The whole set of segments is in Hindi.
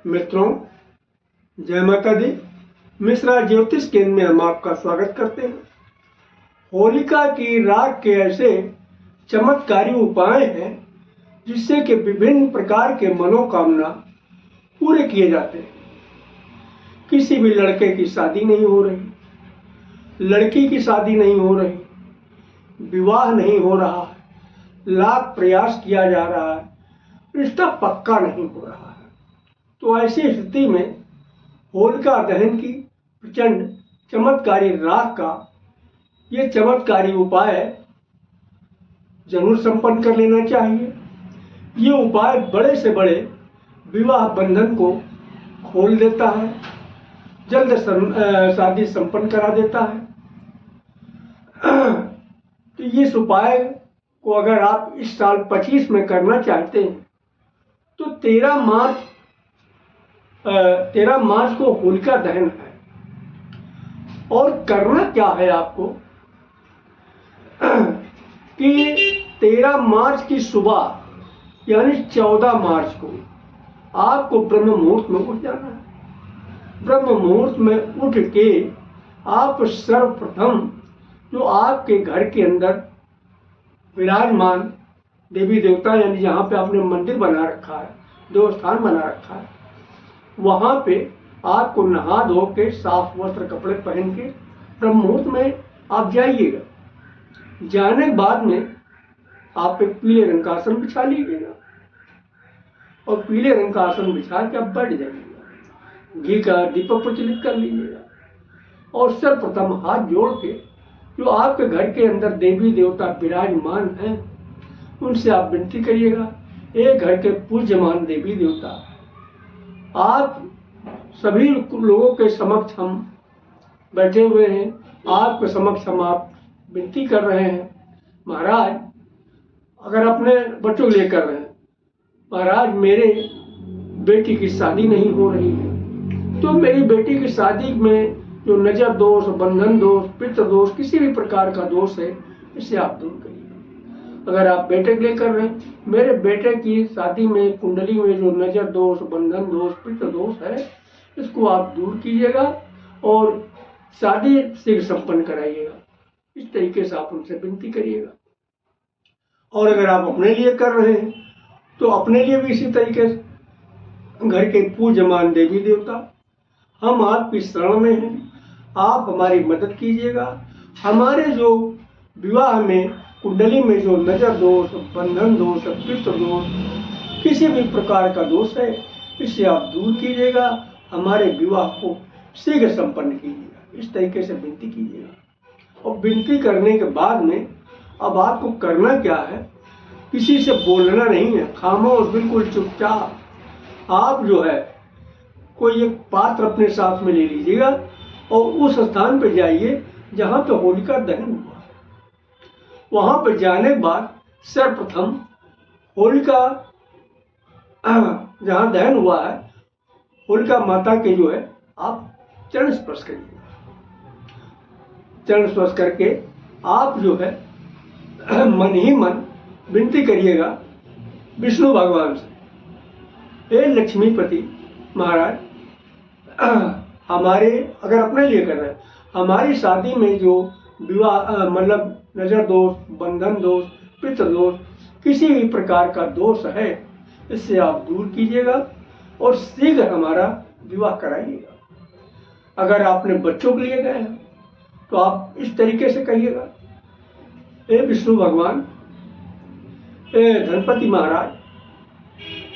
मित्रों, जय माता दी। मिश्रा ज्योतिष केंद्र में हम आपका स्वागत करते हैं। होलिका की राख के ऐसे चमत्कारी उपाय हैं जिससे कि विभिन्न प्रकार के मनोकामना पूरे किए जाते हैं। किसी भी लड़के की शादी नहीं हो रही, लड़की की शादी नहीं हो रही, विवाह नहीं हो रहा है, लाख प्रयास किया जा रहा है, रिश्ता पक्का नहीं हो रहा है, तो ऐसी स्थिति में होलिका दहन की प्रचंड चमत्कारी राख का ये चमत्कारी उपाय जरूर संपन्न कर लेना चाहिए। ये उपाय बड़े से बड़े विवाह बंधन को खोल देता है, जल्द शादी संपन्न करा देता है। तो इस उपाय को अगर आप इस साल 25 में करना चाहते हैं तो 13 मार्च को होलिका दहन है। और करना क्या है आपको कि 13 मार्च की सुबह यानी 14 मार्च को आपको ब्रह्म मुहूर्त में उठ जाना है। ब्रह्म मुहूर्त में उठ के आप सर्वप्रथम जो आपके घर के अंदर विराजमान देवी देवता यानी जहाँ पे आपने मंदिर बना रखा है, देवस्थान बना रखा है, वहाँ पे आपको नहा धो के साफ वस्त्र कपड़े पहन के ब्रह्म मुहूर्त में आप जाइएगा। जाने के बाद में आप एक पीले रंग का आसन बिछा लीजिएगा और पीले रंग का आसन बिछा के आप बैठ जाइएगा। घी का दीपक प्रज्वलित कर लीजिएगा और सर्वप्रथम हाथ जोड़ के जो आपके घर के अंदर देवी देवता विराजमान हैं उनसे आप विनती करिएगा। एक घर के पूज्यमान देवी देवता आप सभी लोगों के समक्ष हम बैठे हुए हैं, आपके समक्ष हम आप विनती कर रहे हैं। महाराज, अगर अपने बच्चों के लिए कर रहे हैं, महाराज मेरे बेटी की शादी नहीं हो रही है, तो मेरी बेटी की शादी में जो नजर दोष, बंधन दोष, पितृ दोष, किसी भी प्रकार का दोष है, इसे आप दूर करिए। अगर आप बेटे के लिए कर रहे हैं, मेरे बेटे की शादी में कुंडली में जो नजर दोष, बंधन दोष, पितृ दोष है, इसको आप दूर कीजिएगा और शादी शीघ्र संपन्न कराइएगा। इस तरीके से आप उनसे विनती करिएगा। और अगर आप अपने लिए कर रहे हैं तो अपने लिए भी इसी तरीके से घर के पूज्यमान देवी देवता हम आपकी शरण में हैं, आप हमारी मदद कीजिएगा। हमारे जो विवाह में कुंडली में जो नजर दोष, बंधन दोष, पितृ दोष, किसी भी प्रकार का दोष है, इसे आप दूर कीजिएगा। हमारे विवाह को शीघ्र संपन्न कीजिएगा। इस तरीके से विनती कीजिएगा। और विनती करने के बाद में अब आपको करना क्या है, किसी से बोलना नहीं है, खामोश बिल्कुल चुपचाप आप जो है कोई एक पात्र अपने साथ में ले लीजिएगा और उस स्थान पर जाइए जहाँ पे होलिका दहन हुआ। वहां पर जाने के बाद सर्वप्रथम होलिका जहाँ दहन हुआ है, होलिका माता के जो है आप चरण स्पर्श करिएगा। चरण स्पर्श करके आप जो है मन ही मन विनती करिएगा विष्णु भगवान से, हे लक्ष्मीपति महाराज, हमारे अगर अपने लिए कर रहे हैं, हमारी शादी में जो विवाह मतलब नजर दोष, बंधन दोष, पितृ दोष, किसी भी प्रकार का दोष है, इससे आप दूर कीजिएगा और शीघ्र हमारा विवाह कराइएगा। अगर आपने बच्चों के लिए गए हैं तो आप इस तरीके से कहिएगा, हे विष्णु भगवान, हे धनपति महाराज,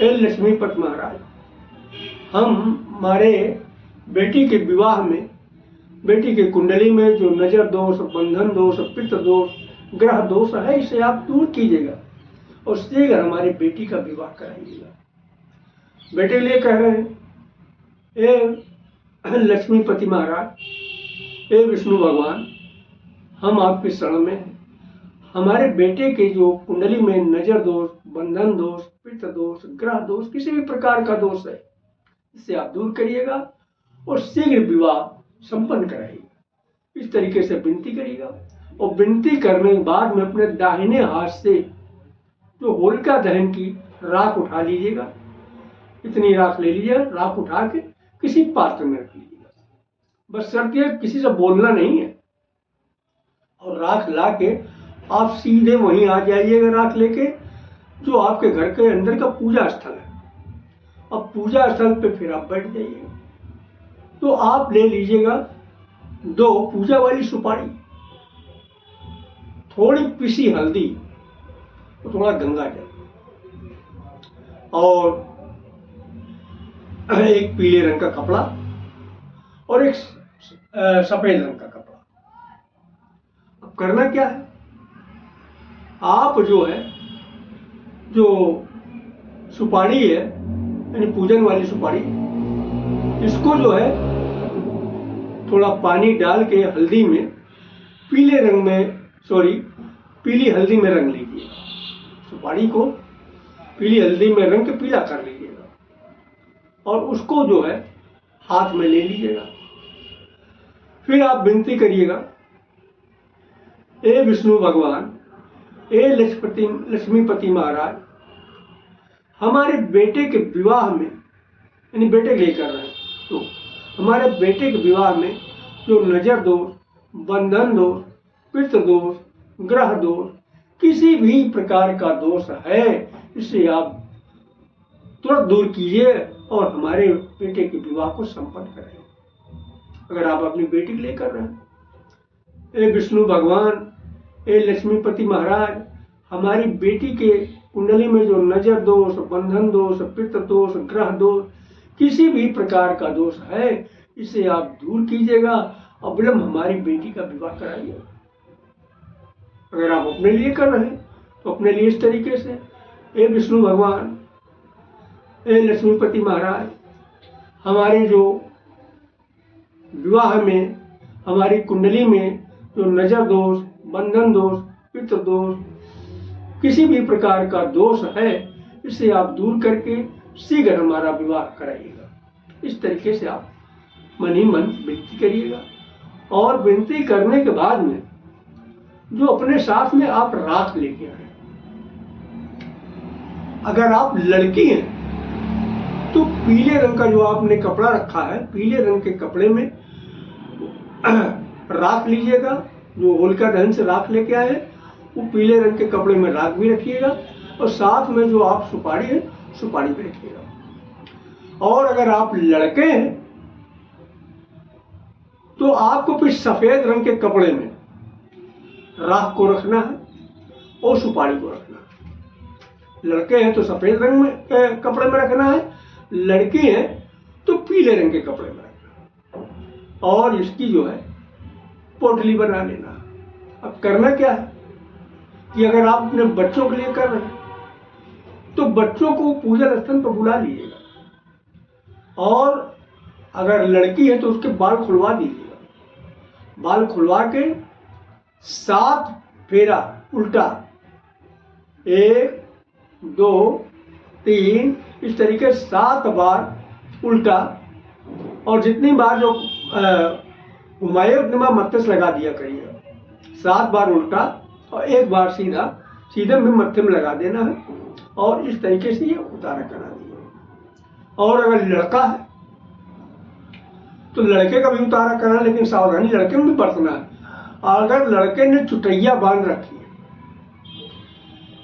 हे लक्ष्मीपति महाराज, हम हमारे बेटी के विवाह में, बेटी के कुंडली में जो नजर दोष, बंधन दोष, पितृ दोष, ग्रह दोष है, इसे आप दूर कीजिएगा और शीघ्र हमारी बेटी का विवाह कराइएगा। बेटे के लिए कह रहे हैं, हे लक्ष्मीपति महाराज, हे विष्णु भगवान, हम आपकी शरण में हैं। हमारे बेटे के जो कुंडली में नजर दोष, बंधन दोष, पितृ दोष, ग्रह दोष, किसी भी प्रकार का दोष है, इसे आप दूर करिएगा और शीघ्र विवाह संपन्न कराइएगा। इस तरीके से विनती करिएगा और विनती करने के बाद में अपने दाहिने हाथ से जो होलिका दहन की राख उठा लीजिएगा इतनी राख ले लीजिए, राख उठा के किसी पात्र में रख लीजिएगा। बस शर्त यह किसी से बोलना नहीं है। और राख ला के आप सीधे वहीं आ जाइएगा राख लेके, जो आपके घर के अंदर का पूजा स्थल है। अब पूजा स्थल पे फिर आप बैठ जाइएगा। तो आप ले लीजिएगा 2 पूजा वाली सुपारी, थोड़ी पिसी हल्दी, तो थोड़ा गंगा जल, और एक पीले रंग का कपड़ा और एक सफेद रंग का कपड़ा। अब करना क्या है, आप जो है जो सुपारी है यानी पूजन वाली सुपारी, इसको जो है थोड़ा पानी डाल के हल्दी में पीले रंग में पीली हल्दी में रंग लीजिए। सुपारी को पीली हल्दी में रंग के पीला कर लीजिएगा और उसको जो है हाथ में ले लीजिएगा। फिर आप विनती करिएगा, ए विष्णु भगवान, ए लक्ष्मीपति महाराज, हमारे बेटे के विवाह में, यानी बेटे के लिए कर रहे हैं, तो हमारे बेटे के विवाह में जो नजर दोष, बंधन दोष, पितृ दोष, ग्रह दोष, किसी भी प्रकार का दोष है, इसे आप तुरंत दूर कीजिए और हमारे बेटे के विवाह को संपन्न करें। अगर आप अपनी बेटी के लिए कर रहे हैं, ए विष्णु भगवान, ए लक्ष्मीपति महाराज, हमारी बेटी के कुंडली में जो नजर दोष, बंधन दोष, पितृ दोष, ग्रह दोष, किसी भी प्रकार का दोष है, इसे आप दूर कीजिएगा और विलंब हमारी बेटी का विवाह कराइए। अगर आप अपने लिए कर रहे हैं तो अपने लिए इस तरीके से, ए विष्णु भगवान, ए लक्ष्मीपति महाराज, हमारे जो विवाह में, हमारी कुंडली में जो नजर दोष, बंधन दोष, पितृ दोष, किसी भी प्रकार का दोष है, इसे आप दूर करके शीघ्र हमारा विवाह कराइएगा। इस तरीके से आप मन ही मन विनती करिएगा। और विनती करने के बाद में जो अपने साथ में आप राख लेके आए, अगर आप लड़की हैं तो पीले रंग का जो आपने कपड़ा रखा है, पीले रंग के कपड़े में राख लीजिएगा। जो होलिका दहन से राख लेके आए वो पीले रंग के कपड़े में राख भी रखिएगा और साथ में जो आप सुपारी है, सुपारी भी रखिएगा। और अगर आप लड़के हैं तो आपको फिर सफेद रंग के कपड़े में राख को रखना है और सुपारी को रखना है। लड़के हैं तो सफेद रंग में कपड़े में रखना है, लड़की है तो पीले रंग के कपड़े में रखना है। और इसकी जो है पोटली बना लेना। अब करना क्या है कि अगर आप अपने बच्चों के लिए कर रहे हैं तो बच्चों को पूजन स्थल पर बुला लीजिएगा। और अगर लड़की है तो उसके बाल खुलवा दीजिएगा। बाल खुलवा के 7 फेरा उल्टा, 1 2 3 इस तरीके 7 बार उल्टा, और जितनी बार जो घुमाए उतनी बार मत्स्य लगा दिया करिए। 7 बार उल्टा और 1 बार सीधा, सीधे में मत्थे में लगा देना है और इस तरीके से ये उतारा करा दिया। और अगर लड़का है तो लड़के का भी उतारा करना, लेकिन सावधानी लड़के में भी बरतना है। अगर लड़के ने चुटैया बांध रखी है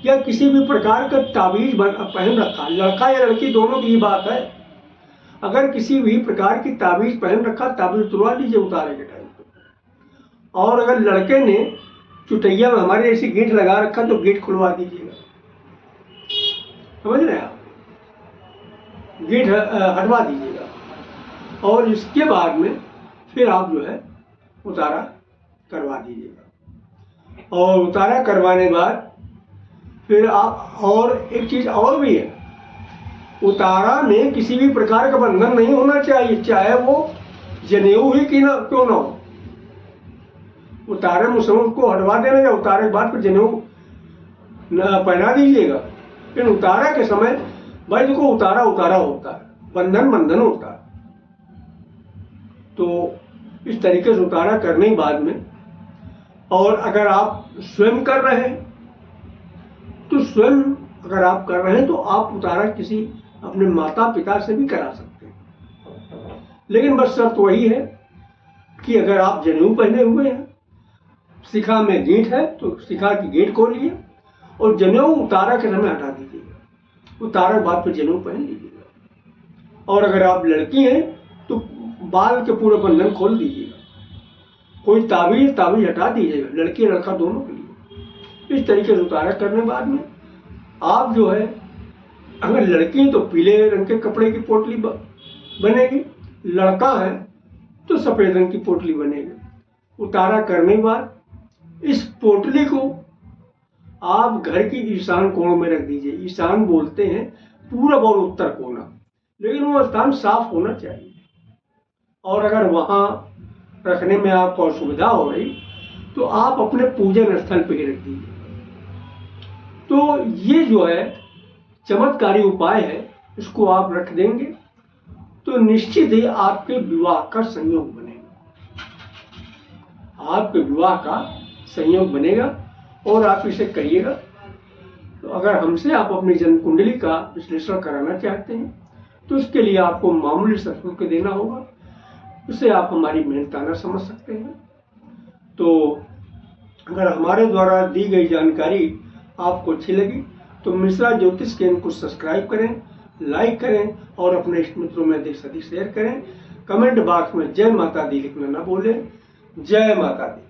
या किसी भी प्रकार का ताबीज पहन रखा, लड़का या लड़की दोनों की बात है, अगर किसी भी प्रकार की ताबीज पहन रखा, ताबीज तुड़वा लीजिए उतारे के टाइम पे। और अगर लड़के ने चुटैया में हमारे ऐसी गेट लगा रखा तो गेट खुलवा दीजिएगा। समझ रहे हैं आप, गेट हटवा दीजिएगा और इसके बाद में फिर आप जो है उतारा करवा दीजिएगा। और उतारा करवाने के बाद फिर आप, और एक चीज और भी है, उतारा में किसी भी प्रकार का बंधन नहीं होना चाहिए, चाहे वो जनेऊ ही क्यों ना हो। उतारे मुसलमान को हटवा देना या उतारे के बाद फिर जनेऊ पहना दीजिएगा। फिर उतारा के समय भाई देखो उतारा उतारा होता है, बंधन बंधन होता है। तो इस तरीके से उतारा करने के बाद में, और अगर आप स्वयं कर रहे हैं तो स्वयं अगर आप कर रहे हैं तो आप उतारा किसी अपने माता पिता से भी करा सकते हैं। लेकिन बस शर्त वही है कि अगर आप जनेऊ पहने हुए हैं, शिखा में गेंठ है तो शिखा की गेंठ खोलिए और जनेऊ उतारा के समय हटा दीजिएगा। उतारा के बाद फिर जनेऊ पहन लीजिएगा। और अगर आप लड़की हैं तो बाल के पूरे बंधन खोल दीजिएगा। कोई ताबीज हटा दीजिएगा, लड़की लड़का दोनों के लिए। इस तरीके से उतारा करने बाद में आप जो है, अगर लड़की है तो पीले रंग के कपड़े की पोटली बनेगी, लड़का है तो सफेद रंग की पोटली बनेगी। उतारा करने के बाद इस पोटली को आप घर की ईशान कोण में रख दीजिए। ईशान बोलते हैं पूरब और उत्तर कोना, लेकिन वो स्थान साफ होना चाहिए। और अगर वहां रखने में आपको असुविधा हो रही तो आप अपने पूजन स्थल पे ही रख दीजिए। तो ये जो है चमत्कारी उपाय है, इसको आप रख देंगे तो निश्चित ही आपके विवाह का संयोग बनेगा। आपके विवाह का संयोग बनेगा। और आप इसे कहिएगा। तो अगर हमसे आप अपनी जन्म कुंडली का विश्लेषण कराना चाहते हैं तो इसके लिए आपको मामूली सा शुल्क देना होगा। उसे आप हमारी मेहनताना समझ सकते हैं। तो अगर हमारे द्वारा दी गई जानकारी आपको अच्छी लगी तो मिश्रा ज्योतिष के इनको सब्सक्राइब करें, लाइक करें और अपने इष्ट मित्रों में अधिक से अधिक शेयर करें। कमेंट बॉक्स में जय माता दी लिखना ना भूलें। जय माता दी।